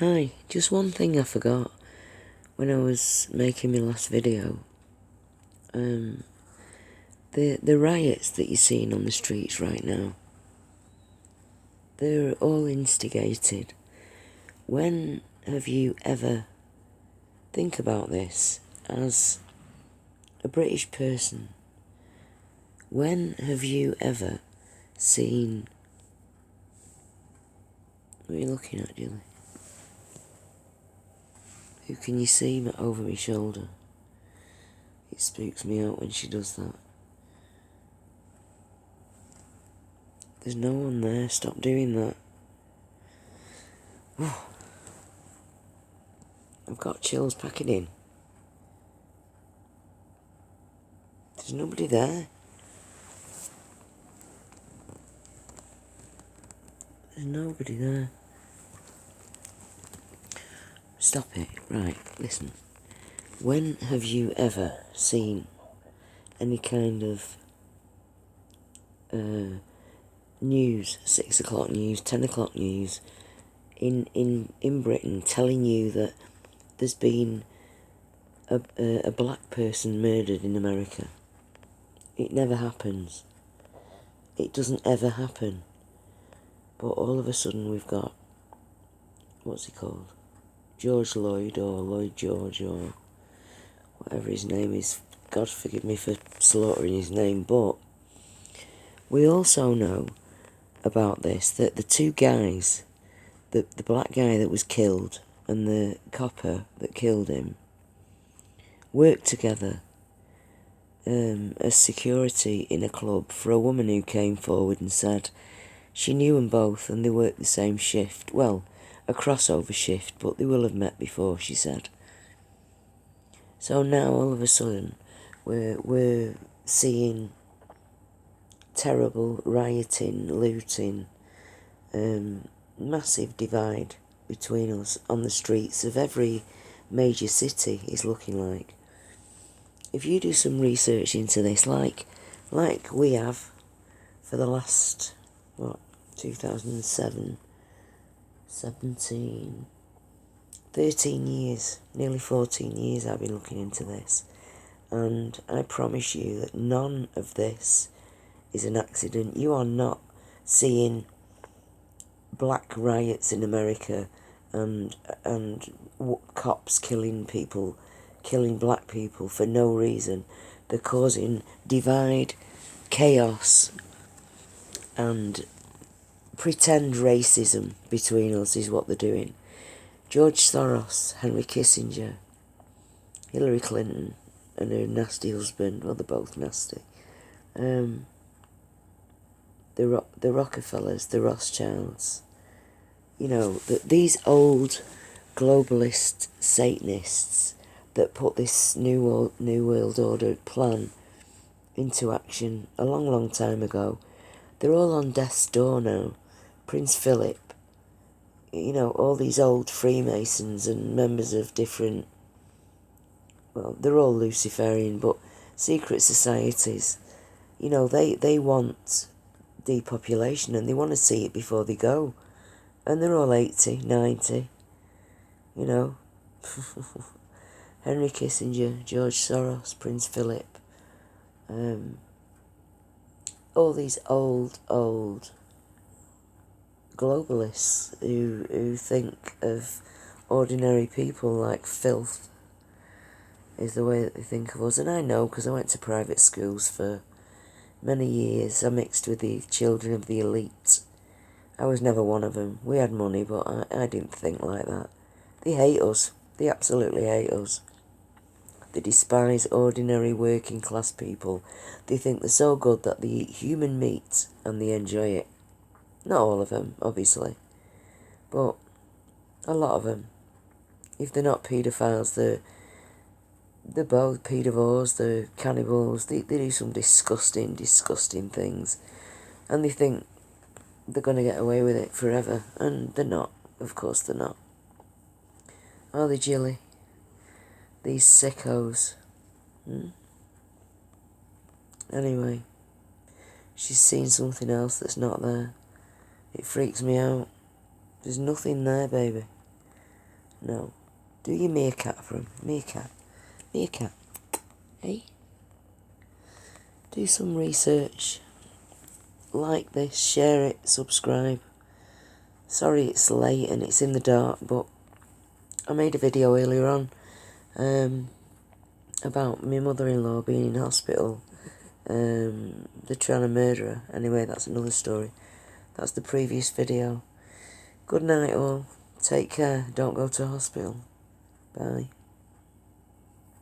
Hi, just one thing I forgot when I was making my last video. The riots that you're seeing on the streets right now, they're all instigated. When have you ever, think about this, as a British person, when have you ever seen, what are you looking at, Julie? Who can you see over my shoulder? It spooks me out when she does that. There's no one there, stop doing that. I've got chills packing in. There's nobody there. There's nobody there. Stop it. Right, listen. When have you ever seen any kind of news, 6 o'clock news, 10 o'clock news, in Britain telling you that there's been a black person murdered in America? It never happens. It doesn't ever happen. But all of a sudden we've got, what's he called? George Lloyd, or Lloyd George, or whatever his name is. God forgive me for slaughtering his name, but we also know about this, that the two guys, the black guy that was killed and the copper that killed him, worked together as security in a club for a woman who came forward and said she knew them both and they worked the same shift. Well, a crossover shift, but they will have met before, she said. So now all of a sudden we're seeing terrible rioting, looting, massive divide between us on the streets of every major city, is looking like. If you do some research into this, like we have for the last, 2007, 17, 13 years, nearly 14 years I've been looking into this, and I promise you that none of this is an accident. You are not seeing black riots in America and cops killing people, killing black people for no reason. They're causing divide, chaos, and pretend racism between us is what they're doing. George Soros, Henry Kissinger, Hillary Clinton and her nasty husband, well, they're both nasty. The Rockefellers, the Rothschilds, these old globalist Satanists that put this new world order plan into action a long time ago, they're all on death's door now. Prince Philip, all these old Freemasons and members of different, well, they're all Luciferian, but secret societies, they want depopulation and they want to see it before they go. And they're all 80, 90, Henry Kissinger, George Soros, Prince Philip, all these old globalists who think of ordinary people like filth is the way that they think of us. And I know, because I went to private schools for many years. I mixed with the children of the elite. I was never one of them. We had money, but I didn't think like that. They hate us. They absolutely hate us. They despise ordinary working class people. They think they're so good that they eat human meat and they enjoy it. Not all of them, obviously, but a lot of them. If they're not paedophiles, they're both paedivores, they're cannibals. They do some disgusting things, and they think they're going to get away with it forever, and they're not. Of course they're not. Are they, Jilly? These sickos. Anyway, she's seen something else that's not there. It freaks me out. There's nothing there, baby. No. Do your meerkat for him. Meerkat. Meerkat. Hey? Do some research. Like this, share it, subscribe. Sorry it's late and it's in the dark, but I made a video earlier on about my mother-in-law being in hospital. They're trying to murder her. Anyway, that's another story. That's the previous video. Good night all. Take care. Don't go to hospital. Bye.